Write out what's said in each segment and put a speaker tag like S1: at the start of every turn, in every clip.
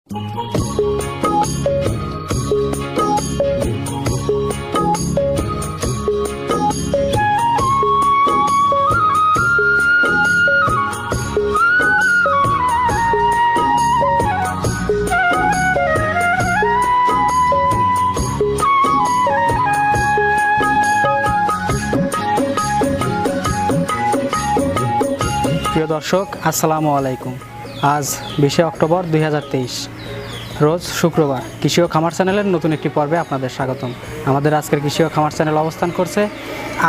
S1: প্রিয় দর্শক, আসসালামু আলাইকুম। আজ 20 অক্টোবর 2023 রোজ শুক্রবার। কৃষি ও খামার চ্যানেলের নতুন একটি পর্বে আপনাদের স্বাগতম। আমাদের আজকের কৃষি ও খামার চ্যানেল অবস্থান করছে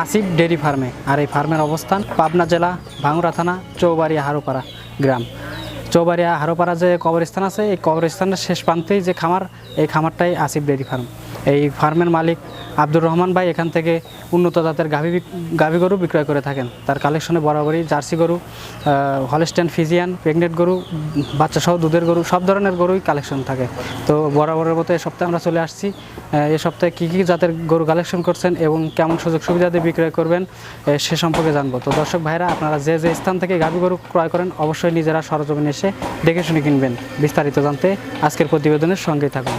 S1: আসিফ ডেইরি ফার্মে। আর এই ফার্মের অবস্থান পাবনা জেলা ভাঙ্গুড়া থানা চৌবাড়িয়া হারোপাড়া গ্রাম। চৌবাড়িয়া হারোপাড়া যে কবরস্থান আছে, এই কবরস্থানের শেষ প্রান্তেই যে খামার, এই খামারটাই আসিফ ডেইরি ফার্ম। এই ফার্মের মালিক আব্দুর রহমান ভাই এখান থেকে উন্নত জাতের গাভী গরু বিক্রয় করে থাকেন। তার কালেকশনে বরাবরই জার্সি গরু, হলস্টেইন ফ্রিজিয়ান, প্রেগনেন্ট গরু, বাচ্চা সহ দুধের গরু, সব ধরনের গরুই কালেকশন থাকে। তো বরাবরের মতো এ সপ্তাহে আমরা চলে আসছি। এ সপ্তাহে কী কী জাতের গরু কালেকশন করছেন এবং কেমন সুযোগ সুবিধা দিয়ে বিক্রয় করবেন সে সম্পর্কে জানবো। তো দর্শক ভাইরা, আপনারা যে যে স্থান থেকে গাভী গরু ক্রয় করেন অবশ্যই নিজেরা সরজমিনে এসে দেখে শুনে কিনবেন। বিস্তারিত জানতে আজকের প্রতিবেদনের সঙ্গেই থাকুন।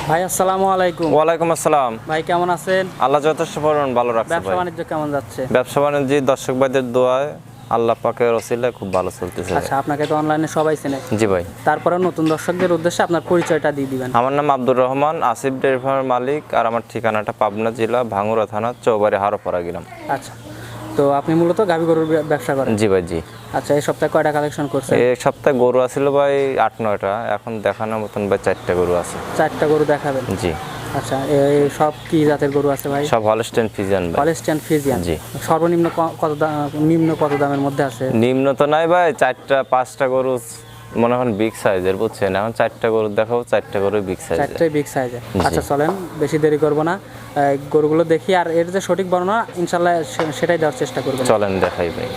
S1: ভাই আসসালামু আলাইকুম।
S2: ওয়ালাইকুম আসসালাম।
S1: ভাই কেমন আছেন?
S2: আল্লাহ যথেষ্ট পরিমাণ ভালো রাখছে।
S1: ব্যবসা বাণিজ্য কেমন যাচ্ছে?
S2: ব্যবসা বাণিজ্য দর্শক ভাইদের দোয়ায় আল্লাহ পাকের ওসিলায় খুব ভালো চলতেছে।
S1: আচ্ছা, আপনাকে তো অনলাইনে সবাই চেনে।
S2: জি ভাই।
S1: তারপরে নতুন দর্শকদের উদ্দেশ্যে আপনার পরিচয়টা দিয়ে দিবেন।
S2: আমার নাম আব্দুর রহমান, আসিফ ডেইরি ফার্মের মালিক। আর আমার ঠিকানাটা পাবনা জেলা ভাঙ্গুড়া থানা চৌবাড়ি হারোপাড়া গ্রাম।
S1: আচ্ছা, তো আপনি মূলত গাভী গরুর ব্যবসা করেন?
S2: জি ভাই, জি।
S1: আচ্ছা, এই সপ্তাহে কয়টা কালেকশন করছেন?
S2: এই সপ্তাহে গরু আছিল ভাই 8-9টা। এখন দেখানোর মতন ভাই 4টা গরু আছে।
S1: 4টা গরু দেখাবেন?
S2: জি।
S1: আচ্ছা, এই সব কি জাতের গরু আছে ভাই?
S2: সব হলস্টেইন ফ্রিজিয়ান ভাই।
S1: Holstein Friesian.
S2: জি।
S1: সর্বনিম্ন নিম্ন কত দামের মধ্যে আছে?
S2: নিম্ন তো নাই ভাই, 4টা-5টা গরু মনে হয় বিগ সাইজের, বুঝছেন? এখন 4টা গরু দেখাবো, 4টা গরু বিগ সাইজের।
S1: 4টাই বিগ সাইজের। আচ্ছা, চলেন বেশি দেরি করব না, গরুগুলো দেখি আর এর যে সঠিক বর্ণনা ইনশাআল্লাহ সেটাই দেওয়ার চেষ্টা করব।
S2: চলেন দেখাই ভাই।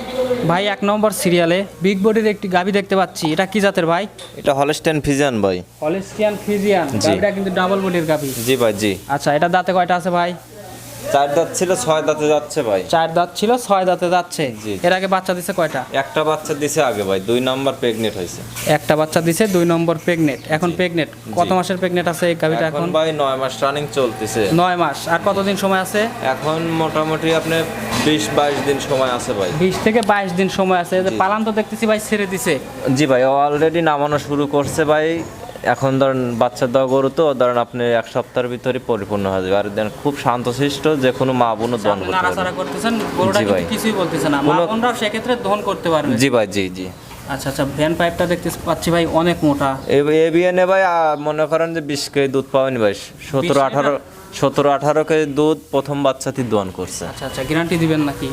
S1: ভাই, 1 নম্বর সিরিয়ালে বিগ বডির একটি গাভী দেখতে পাচ্ছি। এটা কি জাতের ভাই?
S2: এটা হলস্টেইন ফ্রিজিয়ান ভাই।
S1: Holstein Friesian. গাভীটা কিন্তু ডাবল বডির গাভী।
S2: জি ভাই, জি।
S1: আচ্ছা, এটা দাঁতে কয়টা আছে ভাই?
S2: 4 দাঁত ছিল, 6 দাঁতে যাচ্ছে ভাই।
S1: 4 দাঁত ছিল, 6 দাঁতে যাচ্ছে।
S2: জি।
S1: এর আগে বাচ্চা দিছে কয়টা?
S2: একটা বাচ্চা দিছে আগে ভাই, 2 নাম্বার প্রেগনেন্ট হয়েছে।
S1: একটা বাচ্চা দিছে, 2 নম্বর প্রেগনেন্ট। এখন প্রেগনেন্ট কত মাসের প্রেগনেন্ট আছে এই গাভীটা?
S2: এখন ভাই 9 মাস রানিং চলতেছে।
S1: 9 মাস। আর কতদিন সময় আছে?
S2: এখন মোটামুটি আপনি 20-22 দিন সময় আছে ভাই।
S1: 20 থেকে 22 দিন সময় আছে। যে পালান তো দেখতেছি ভাই ছেড়ে দিছে।
S2: জি ভাই, অলরেডি নামানো শুরু করছে ভাই। এখন ধরেন বাচ্চা দেওয়া গরু তো ধরেন আপনি 1 সপ্তাহের ভিতরে পরিপূর্ণ হয়ে যাবে। আর দেন খুব শান্তশিষ্ট, যে কোনো মা বোনও দহন করতে পারবে।
S1: নাড়াচাড়া করতেছেন, গরুটা কিন্তু কিছুই বলতেছে না, মা বোনরাও সেক্ষেত্রে দহন করতে পারবে।
S2: জি ভাই, জি, জি।
S1: আচ্ছা আচ্ছা, ভ্যান পাইপটা দেখতে পাচ্ছি ভাই অনেক মোটা।
S2: এবিএনে ভাই মনে করেন যে 20 কেজি দুধ পাবেনি ভাই। 17-18 কেজি দুধ প্রথম বাচ্চাতে দহন করছে।
S1: আচ্ছা আচ্ছা, গ্যারান্টি দিবেন নাকি?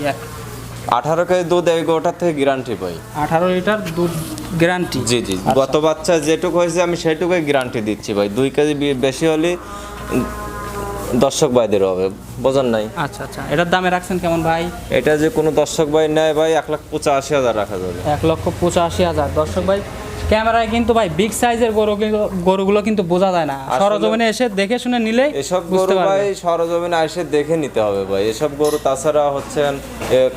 S2: 18 কেজি দুধ এই গোটার থেকে গ্যারান্টি পাই।
S1: 18 লিটার দুধ গ্যারান্টি?
S2: জি, জি। গত বাচ্চা যেটুকু হয়েছে আমি সেটুকুই গ্যারান্টি দিচ্ছি ভাই। 2 কেজি বেশি হলে দর্শক ভাইদের হবে, বোঝেন নাই?
S1: আচ্ছা আচ্ছা, এটার দামে রাখছেন কেমন ভাই?
S2: এটা যে কোনো দর্শক ভাই নেয় ভাই 1,85,000 রাখা যাবে।
S1: 1,85,000। দর্শক ভাই, ক্যামেরায় কিন্তু ভাই বিগ সাইজের গরুগুলো কিন্তু বোঝা যায় না। সরজমিনে এসে দেখে শুনে নিলে
S2: এসব গরু ভাই সরজমিনে এসে দেখে নিতে হবে ভাই। এসব গরু তাছাড়া হচ্ছেন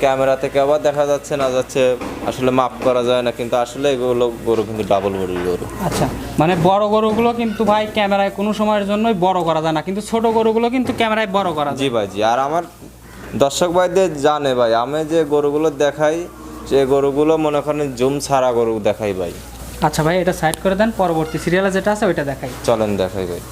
S2: ক্যামেরা থেকে আবার দেখা যাচ্ছে না যাচ্ছে, আসলে মাপ করা যায় না। কিন্তু আসলে এগুলো গরু কিন্তু ডাবল বডির গরু।
S1: আচ্ছা, মানে বড় গরুগুলো কিন্তু ভাই ক্যামেরায় কোনো সময়ের জন্যই বড় করা যায় না, কিন্তু ছোট গরুগুলো কিন্তু ক্যামেরায় বড় করা যায়।
S2: জি ভাই, জি। আর আমার দর্শক ভাইদের জানে ভাই, আমি যে গরুগুলো দেখাই সে গরুগুলো মনে করেন জুম ছাড়া গরু দেখাই ভাই।
S1: আচ্ছা ভাই, এটা সাইড করে দেন, পরবর্তী সিরিয়ালে যেটা আছে ওইটা দেখাই।
S2: চলেন দেখাই ভাই।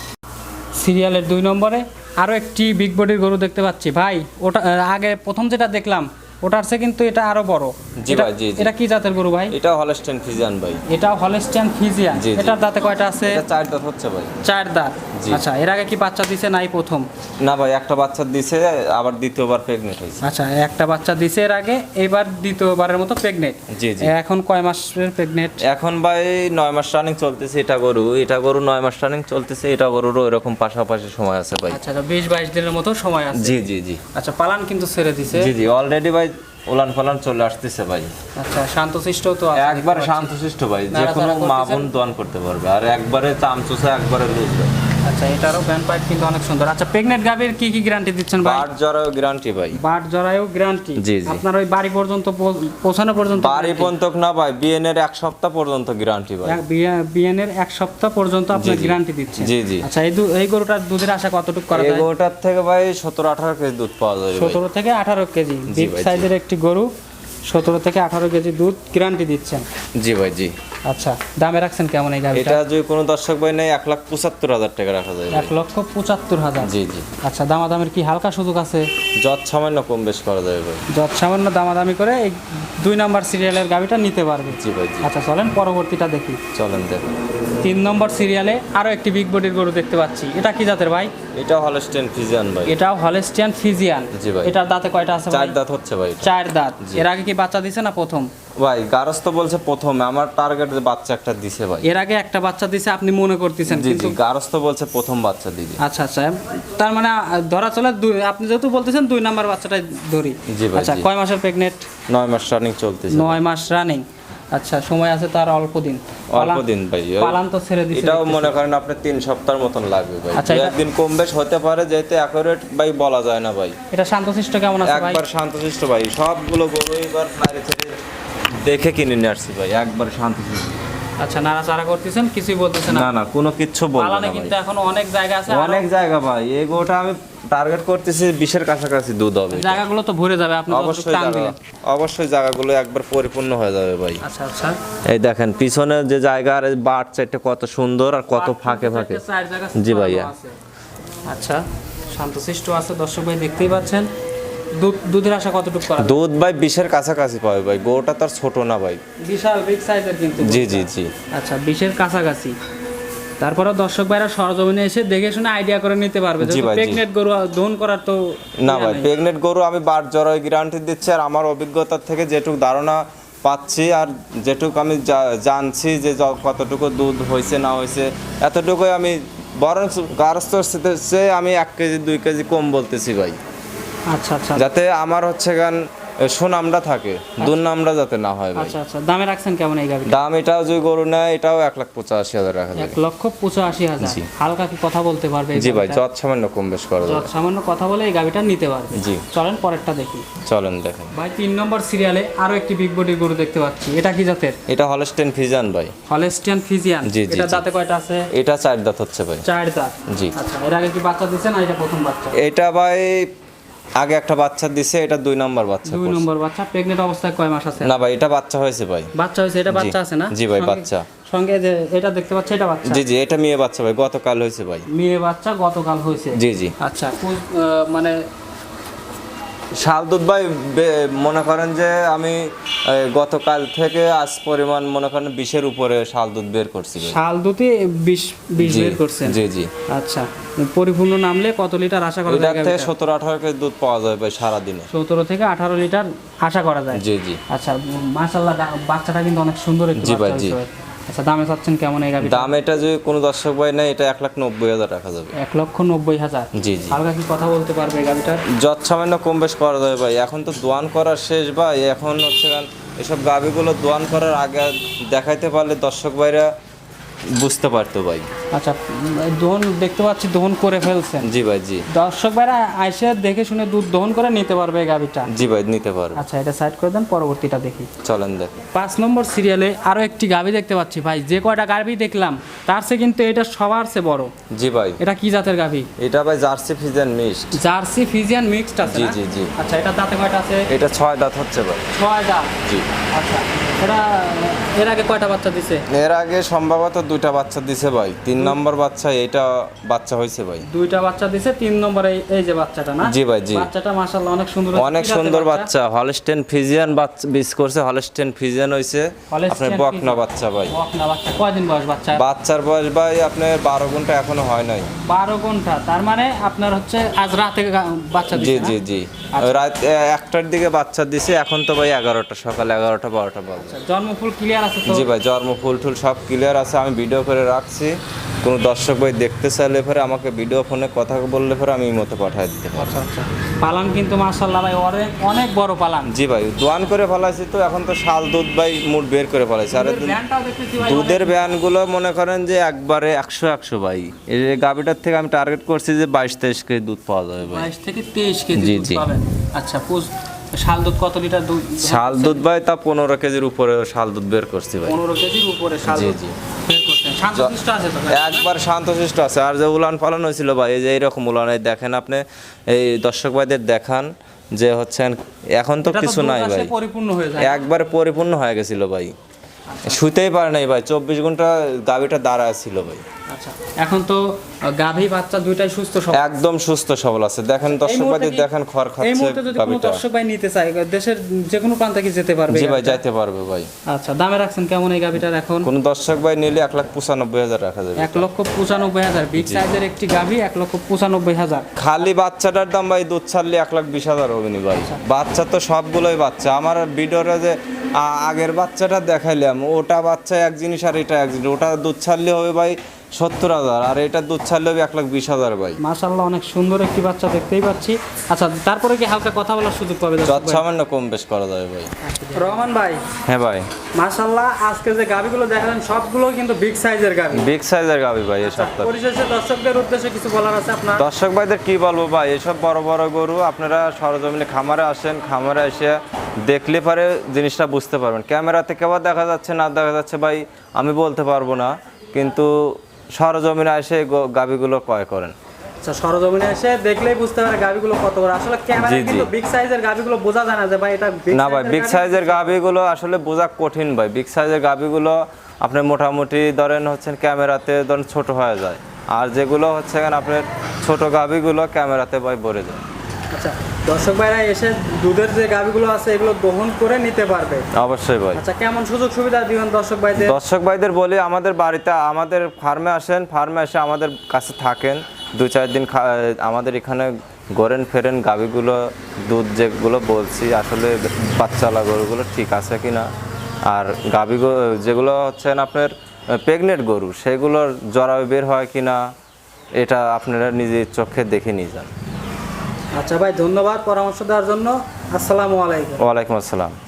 S1: সিরিয়ালের 2 নম্বরে আরও একটি বিগ বডির গরু দেখতে পাচ্ছি ভাই। ওটা আগে প্রথম যেটা দেখলাম ওটার চেয়ে কিন্তু এটা আরো বড়।
S2: জি ভাই, জি।
S1: এটা কি জাতের গরু ভাই?
S2: এটা হলস্টেইন ফ্রিজিয়ান ভাই।
S1: এটা হলস্টেইন ফ্রিজিয়ান। এটার দাঁতে কয়টা আছে?
S2: এটা 4 দাঁত হচ্ছে ভাই।
S1: 4 দাঁত। আচ্ছা, এর আগে কি বাচ্চা দিছে নাই প্রথম?
S2: না ভাই, একটা বাচ্চা দিছে, আবার দ্বিতীয়বার প্রেগনেন্ট হয়েছে।
S1: আচ্ছা, একটা বাচ্চা দিছে এর আগে, এবার দ্বিতীয়বারের মতো প্রেগনেন্ট।
S2: জি, জি।
S1: এখন কয় মাসের প্রেগনেন্ট?
S2: এখন ভাই 9 মাস রানিং চলতেছে। এটা গরু 9 মাস রানিং চলতেছে। এটা গরুরও এরকম পাশাপাশি সময় আছে ভাই।
S1: আচ্ছা, 20-22 দিনের মতো সময় আছে।
S2: জি, জি, জি।
S1: আচ্ছা, পালান কিন্তু ছেড়ে দিছে।
S2: জি, জি। অলরেডি ভাই ওলান পালান চলে আসতেছে ভাই।
S1: আচ্ছা, শান্তশিষ্ট তো
S2: একবার শান্তশিষ্ট ভাই, যে কোনো মা বোন দোয়ান করতে পারবে। আর একবারে চামচুসা, একবারে লুজ ভাই।
S1: আচ্ছা, এটারও ব্যান্ড পাইপ কিন্তু অনেক সুন্দর। আচ্ছা, প্রেগনেন্ট গাভীর কি কি গ্যারান্টি দিচ্ছেন ভাই?
S2: বাট জরায়ু গ্যারান্টি ভাই।
S1: বাট জরায়ু গ্যারান্টি।
S2: জি, জি।
S1: আপনার ওই বাড়ি পর্যন্ত পৌঁছানো পর্যন্ত?
S2: বাড়ি পর্যন্ত না ভাই, বিএনের 1 সপ্তাহ পর্যন্ত গ্যারান্টি ভাই।
S1: বিএনের 1 সপ্তাহ পর্যন্ত আপনি
S2: জি, জি।
S1: গ্যারান্টি দিচ্ছেন।
S2: জি, জি।
S1: আচ্ছা, এই গরুটার দুধের আশা কতটুকু করা যায়?
S2: এগোটার থেকে ভাই 17-18 কেজি দুধ পাওয়া যায় ভাই।
S1: 17 থেকে 18 কেজি
S2: জি
S1: বিগ
S2: ভাই, জি।
S1: সাইজের একটি গরু, 17 থেকে 18 কেজি দুধ গ্যারান্টি দিচ্ছেন।
S2: জি ভাই, জি।
S1: আচ্ছা, দামে রাখছেন কেমন এই গাভিটা?
S2: এটা যদি কোনো দর্শক ভাই নেই 1,75,000 টাকা রাখা যায় ভাই।
S1: 1,75,000।
S2: জি, জি।
S1: আচ্ছা, দামাদামির কি হালকা সুযোগ আছে?
S2: যত সামান্য কম বেশ করা যাবে ভাই।
S1: যত সামান্য দামাদামি করে এই 2 নম্বর সিরিয়ালের গাভিটা নিতে পারবে।
S2: জি ভাই, জি।
S1: আচ্ছা, চলেন পরবর্তীটা দেখি।
S2: চলেন দেখুন।
S1: 3 নম্বর সিরিয়ালে আরো একটি বিগ বডির গরু দেখতে পাচ্ছি। এটা কি জাতের ভাই?
S2: এটা হলস্টেইন ফ্রিজিয়ান ভাই।
S1: এটাও হলস্টিয়ান ফিজিয়ান।
S2: জি ভাই।
S1: এটার দাঁতে কয়টা আছে ভাই?
S2: 4 দাঁত হচ্ছে ভাই এটা।
S1: 4 দাঁত।
S2: জি।
S1: এর আগে কি বাচ্চা দিছে না প্রথম?
S2: ভাই গারস্থ বলছে প্রথমে, আমার টার্গেট বাচ্চা একটা দিছে ভাই।
S1: এর আগে একটা বাচ্চা দিছে আপনি মনে করতেছেন,
S2: জি,
S1: কিন্তু
S2: জি। গারস্থ বলছে প্রথম বাচ্চা দিবে।
S1: আচ্ছা আচ্ছা, তার মানে ধরা চলে আপনি যেহেতু বলতেছেন 2 নাম্বার বাচ্চাটাই ধরি।
S2: জি ভাই,
S1: আচ্ছা,
S2: জি।
S1: কয় মাসের প্রেগনেন্ট?
S2: 9 মাস রানিং চলতেছে।
S1: 9 মাস রানিং। আচ্ছা, সময় আছে তার অল্প দিন।
S2: অল্প দিন ভাই।
S1: পালান তো ছেড়ে দিছে।
S2: এটাও মনে করেন আপনি 3 সপ্তাহের মতন লাগবে ভাই।
S1: আচ্ছা, এটা-
S2: একদিন কম বেশ হতে পারে, যেহেতু অ্যাকুরেট ভাই বলা যায় না ভাই।
S1: এটা শান্তশিষ্ট কেমন আছে ভাই?
S2: একবার শান্তশিষ্ট ভাই, সবগুলো গরু এবার নারী থেকে দেখে কিনে নিয়ে আসছি ভাই, একবার শান্তশিষ্ট।
S1: আচ্ছা, নাড়াচাড়া করতেছেন, কিছুই বলতেছেন না?
S2: না না, কোনো কিচ্ছু বলবো
S1: পালানে
S2: না ভাই।
S1: কিন্তু এখন অনেক জায়গা আছে।
S2: অনেক জায়গা ভাই, এই গরুটা আমি টার্গেট করতেছি 20-এর কাছাকাছি দুধ হবে এটা।
S1: জায়গাগুলো তো ভরে যাবে আপনি যতটুকু
S2: অবশ্যই
S1: টান
S2: জায়গা,
S1: দিলেন।
S2: অবশ্যই জায়গাগুলো একবার পরিপূর্ণ হয়ে যাবে ভাই।
S1: আচ্ছা আচ্ছা,
S2: এই দেখেন পিছনে যে জায়গা, আর এই বাট চারটে কত সুন্দর আর কত ফাঁকে ফাঁকে।
S1: 4 জায়গা
S2: জি ভাইয়া।
S1: আছে। আচ্ছা, শান্তশিষ্ট আছে, দর্শক ভাই দেখতেই পাচ্ছেন। দুধের আশা কতটুকু করা?
S2: দুধ ভাই 20-এর কাছাকাছি পাবে ভাই, গরুটা তো আর ছোট না ভাই।
S1: বিশাল বিগ সাইজের কিন্তু
S2: জি,
S1: গরুটা।
S2: জি, জি।
S1: আচ্ছা, 20-এর কাছাকাছি। তারপরে দর্শক ভাইরা সরজমিনে এসে দেখে শুনে আইডিয়া করে নিতে পারবে।
S2: জি ভাই, জি।
S1: প্রেগনেন্ট গরু দহন করার তো
S2: না ভাই, প্রেগনেন্ট গরু আমি বাট জরায়ু গ্যারান্টি দিচ্ছি, আর আমার অভিজ্ঞতার থেকে যেটুকু ধারণা পাচ্ছি আর যেটুকু আমি জানছি যে কতটুকু দুধ হয়েছে না হয়েছে, এতটুকুই আমি বরং গারস্থ চেয়ে আমি 1 কেজি 2 কেজি কম বলতেছি ভাই,
S1: আচ্ছা আচ্ছা
S2: যাতে আমার হচ্ছে গান সুনামটা থাকে, দুর্নামটা যাতে না হয় ভাই।
S1: আচ্ছা আচ্ছা, দামে রাখছেন কেমন এই গাড়ি?
S2: দাম এটাও যদি গরু নেয় এটাও 1,85,000 রাখা যাবে।
S1: 1,85,000।
S2: জি।
S1: হালকা কি কথা বলতে পারবে এই
S2: জি ভাই,
S1: গাড়িটা?
S2: যত সামান্য কম বেশ করা যাবে।
S1: যত সামান্য কথা বলে এই গাড়িটা নিতে পারবে।
S2: জি।
S1: চলেন পরেরটা দেখি।
S2: চলেন দেখেন।
S1: ভাই 3 নম্বর সিরিয়ালে আরো একটি বিগ বডির গরু দেখতে পাচ্ছি। এটা কি জাতের?
S2: এটা হলস্টেইন ফ্রিজিয়ান ভাই।
S1: Holstein Friesian.
S2: জি, জি,
S1: এটা
S2: জি।
S1: দাঁতে কয়টা আছে?
S2: এটা 4 দাঁত হচ্ছে ভাই।
S1: 4 দাঁত।
S2: জি।
S1: আচ্ছা, এর আগে কি বাচ্চা দিছে না এটা প্রথম বাচ্চা?
S2: এটা ভাই আগে একটা বাচ্চা দিছে, এটা 2 নাম্বার বাচ্চা
S1: 2
S2: করছে।
S1: নম্বর বাচ্চা। প্রেগনেন্ট অবস্থায় কয় মাস আছে?
S2: না ভাই, এটা বাচ্চা হয়েছে ভাই।
S1: বাচ্চা হয়েছে, এটা বাচ্চা আছে না?
S2: জি ভাই,
S1: সঙ্গে-
S2: বাচ্চা।
S1: সঙ্গে যে এটা দেখতে পাচ্ছি এটা বাচ্চা।
S2: জি, জি, এটা মেয়ে বাচ্চা ভাই, গতকাল হয়েছে ভাই।
S1: মেয়ে বাচ্চা গতকাল হয়েছে।
S2: জি, জি।
S1: আচ্ছা, মানে
S2: শাল দুধ ভাই মনে করেন যে আমি গতকাল থেকে আজ পরিমাণ মনে করেন 20-এর উপরে শাল দুধ বের করছি ভাই।
S1: শাল দুধে 20
S2: জি,
S1: বের করছেন।
S2: জি, জি।
S1: আচ্ছা, পরিপূর্ণ নামলে কত লিটার আশা করা
S2: এটা
S1: যায়?
S2: থেকে 17-18 কেজি দুধ পাওয়া যায় ভাই সারাদিনে।
S1: 17 থেকে 18 লিটার আশা করা যায়।
S2: জি, জি।
S1: আচ্ছা, মাশাআল্লাহ, বাচ্চাটা কিন্তু অনেক সুন্দর একটি
S2: জি ভাই,
S1: বাচ্চা
S2: জি।
S1: হয়েছে। আচ্ছা, দামে চাচ্ছেন কেমন এই গাড়ি?
S2: দাম এটা যদি কোনো দর্শক ভাই নেয় এটা 1,90,000 টাকা যাবে।
S1: 1,90,000।
S2: জি, জি।
S1: হালকা কি কথা বলতে পারবে এই গাড়িটার?
S2: যত সামান্য কম বেশ করা যাবে ভাই, এখন তো দোয়ান করার শেষ ভাই, এখন হচ্ছে গান এসব গাভিগুলো দোয়ান করার আগে দেখাইতে পারলে দর্শক ভাইরা বুঝতে পারতো ভাই।
S1: আচ্ছা, দহন দেখতে পাচ্ছি দহন করে ফেলছেন।
S2: জি ভাই, জি।
S1: দর্শক ভাইরা আইসে দেখে শুনে দুধ দহন করে নিতে পারবে এই গাড়িটা।
S2: জি ভাই, নিতে পারো।
S1: আচ্ছা, এটা সাইড করে দেন, পরবর্তীটা দেখি।
S2: চলেন দেখেন।
S1: 5 নম্বর সিরিয়ালে আরো একটি গাভী দেখতে পাচ্ছি ভাই। যে কয়টা গাভী দেখলাম তার চেয়ে কিন্তু এটা সবার চেয়ে বড়।
S2: জি ভাই,
S1: এটা কি জাতের গাভী?
S2: এটা ভাই jersey Friesian mixed.
S1: Jersey Friesian mixed আছে
S2: জি,
S1: না?
S2: জি, জি।
S1: আচ্ছা, এটা দাঁতে কয়টা আছে?
S2: এটা 6 দাঁত হচ্ছে ভাই।
S1: 6 দাঁত।
S2: জি।
S1: আচ্ছা, এটা এর আগে কয়টা বাচ্চা দিছে?
S2: এর আগে সম্ভবত 2টা বাচ্চা দিছে ভাই, 3 নম্বর বাচ্চা এটা বাচ্চা হয়েছে ভাই।
S1: 2টা বাচ্চা দিছে, 3 নম্বরে এই যে বাচ্চাটা না?
S2: জি ভাই, জি।
S1: বাচ্চাটা মাশাআল্লাহ অনেক সুন্দর।
S2: অনেক
S1: কি জাতের
S2: সুন্দর বাচ্চা, হলস্টেইন ফ্রিজিয়ান বাচ্চা বীজ করছে, হলস্টেইন ফ্রিজিয়ান হয়েছে
S1: হলস্টেইন
S2: আপনার বকনা
S1: ফ্রিজিয়ান।
S2: বাচ্চা ভাই।
S1: বকনা বাচ্চা। কয়দিন বয়স বাচ্চা?
S2: বাচ্চার বয়স ভাই আপনার 12 ঘন্টা এখনো হয় নাই।
S1: 12 ঘন্টা। তার মানে আপনার হচ্ছে আজ রাতে বাচ্চা
S2: জি,
S1: দিছে না?
S2: জি, জি।
S1: আচ্ছা।
S2: রাত 1টার দিকে বাচ্চা দিছে, এখন তো ভাই 11টা, সকাল 11টা 12টা বাজে।
S1: জন্ম ফুল ক্লিয়ার আছে তো?
S2: জি ভাই, জন্ম ফুল টুল সব ক্লিয়ার আছে, আমি ভিডিও করে রাখছি। কোনো দর্শক ভাই দেখতে চাইলে পরে আমাকে ভিডিও ফোনে কথা বললে পরে আমি এই মতো পাঠিয়ে দিতে পারি।
S1: আচ্ছা আচ্ছা, পালান কিন্তু মাশাআল্লাহ ভাই অনেক অনেক বড় পালান।
S2: জি ভাই, দোয়ান করে ফেলাইছি তো, এখন তো শাল দুধ ভাই মুড বের করে ফেলাইছি। আর
S1: ভ্যানটাও দেখতেছি ভাই
S2: দুধের ভ্যানগুলো মনে করেন যে একবারে 100 ভাই। এই যে গাভিটার থেকে আমি টার্গেট করছি যে 22-23 কেজি দুধ পাওয়া যাবে ভাই।
S1: 22 থেকে 23 কেজি
S2: জি,
S1: দুধ
S2: জি।
S1: পাবেন। আচ্ছা, শাল দুধ কত লিটার দুধ?
S2: শাল দুধ ভাই তা 15 কেজির উপরে শাল দুধ বের করছি ভাই।
S1: 15 কেজির উপরে শাল
S2: জি,
S1: দুধ
S2: জি।
S1: বের করছেন। শান্তশিষ্ট আছে তো ভাই?
S2: একবার শান্তশিষ্ট আছে। আর যে উলান পালন হয়েছিল ভাই, এই যে এইরকম উলান, এই দেখেন আপনি, এই দর্শক ভাইদের দেখান যে হচ্ছেন এখন তো
S1: এটা
S2: কিছু
S1: দুধ
S2: নাই
S1: আসে
S2: ভাই,
S1: পরিপূর্ণ হয়ে যায়।
S2: একবারে পরিপূর্ণ হয়ে গেছিল ভাই। শুতেই পারে নাই ভাই, 24 ঘন্টা গাভিটা দাঁড়ায় ছিল ভাই।
S1: আচ্ছা, এখন তো গাভী বাচ্চা দুইটাই সুস্থ সবল।
S2: একদম সুস্থ সবল আছে। দেখেন দর্শক ভাইদের দেখেন, খড়
S1: এই
S2: খাচ্ছে
S1: মুহূর্তে যদি কোনো
S2: গাভিটা।
S1: দর্শক ভাই নিতে চায়, দেশের যে কোনো প্রান্তে কি যেতে পারবে?
S2: জি
S1: এই
S2: ভাই,
S1: গাভীটা?
S2: যাইতে পারবে ভাই।
S1: আচ্ছা, দামে রাখছেন কেমন এই গাভীটার এখন?
S2: কোন দর্শক ভাই নিলে 1,95,000 রাখা যাবে।
S1: 1,95,000 বিগ সাইজের একটি গাভী, 1,95,000।
S2: খালি বাচ্চাটার দাম ভাই, দুধ ছাড়লে 1,20,000 হবে নি ভাই। বাচ্চা তো সবগুলোই বাচ্চা। আমার ভিডিওটা যে আগের বাচ্চাটা দেখাইলাম, ওটা বাচ্চা এক জিনিস আর এটা এক জিনিস। ওটা দুধ ছাড়লে হবে ভাই 70,000, আর এটা দুধ ছাড়লে হবে 1,20,000 ভাই।
S1: মাশাআল্লাহ, অনেক সুন্দর একটি বাচ্চা দেখতেই পাচ্ছি। আচ্ছা, তারপরে কি হালকা কথা বলার সুযোগ পাবে দর্শক ভাই?
S2: সামান্য কম বেশ করা যাবে ভাই।
S1: রহমান ভাই,
S2: হ্যাঁ ভাই,
S1: মাশাআল্লাহ, আজকে যে গাভীগুলো দেখালেন সবগুলো কিন্তু বিগ সাইজের গাভী।
S2: বিগ সাইজের গাভি ভাই এই সপ্তাহে।
S1: পরিশেষে দর্শকদের উদ্দেশ্যে কিছু বলার আছে আপনার?
S2: দর্শক ভাইদের কি বলবো ভাই, এসব বড় বড় গরু আপনারা সরজমিনে খামারে আসেন, খামারে এসে দেখলে পরে জিনিসটা বুঝতে পারবেন। ক্যামেরাতে কেবল দেখা যাচ্ছে না দেখা যাচ্ছে ভাই আমি বলতে পারবো না, কিন্তু সরজমিনে এসে গাভিগুলো ক্রয় করেন।
S1: আচ্ছা, সরজমিনে এসে দেখলেই বুঝতে পারে গাভীগুলো কত বড়। আসলে ক্যামেরায়
S2: জি, জি।
S1: কিন্তু বিগ সাইজের গাভীগুলো বোঝা যায় না যে ভাই এটা big
S2: না ভাই,
S1: size-এর
S2: বিগ
S1: গাভী।
S2: সাইজের গাভিগুলো আসলে বোঝা কঠিন ভাই। বিগ সাইজের গাভিগুলো আপনি মোটামুটি ধরেন হচ্ছেন ক্যামেরাতে ধরেন ছোট হয়ে যায়, আর যেগুলো হচ্ছে আপনার ছোট গাভিগুলো ক্যামেরাতে ভাই ভরে যায়।
S1: আচ্ছা, দর্শক ভাইরা এসে দুধের যে গাভীগুলো আছে এগুলো দহন করে নিতে পারবে।
S2: অবশ্যই ভাই।
S1: আচ্ছা, কেমন সুযোগ সুবিধা দিবেন দর্শক ভাইদের?
S2: দর্শক ভাইদের বলি, আমাদের বাড়িতে আমাদের ফার্মে আসেন, ফার্মে এসে আমাদের কাছে থাকেন 2-4 দিন, আমাদের এখানে গড়েন ফেরেন গাভিগুলো, দুধ যেগুলো বলছি আসলে বাচ্চালা গরুগুলো ঠিক আছে কিনা, আর গাভিগুলো যেগুলো হচ্ছেন আপনার প্রেগনেন্ট গরু সেগুলোর জরায়ু বের হয় কিনা, এটা আপনারা নিজের চোখে দেখে নিয়ে যান।
S1: আচ্ছা ভাই, ধন্যবাদ পরামর্শ দেওয়ার জন্য। আসসালামু আলাইকুম।
S2: ওয়ালাইকুম আসসালাম।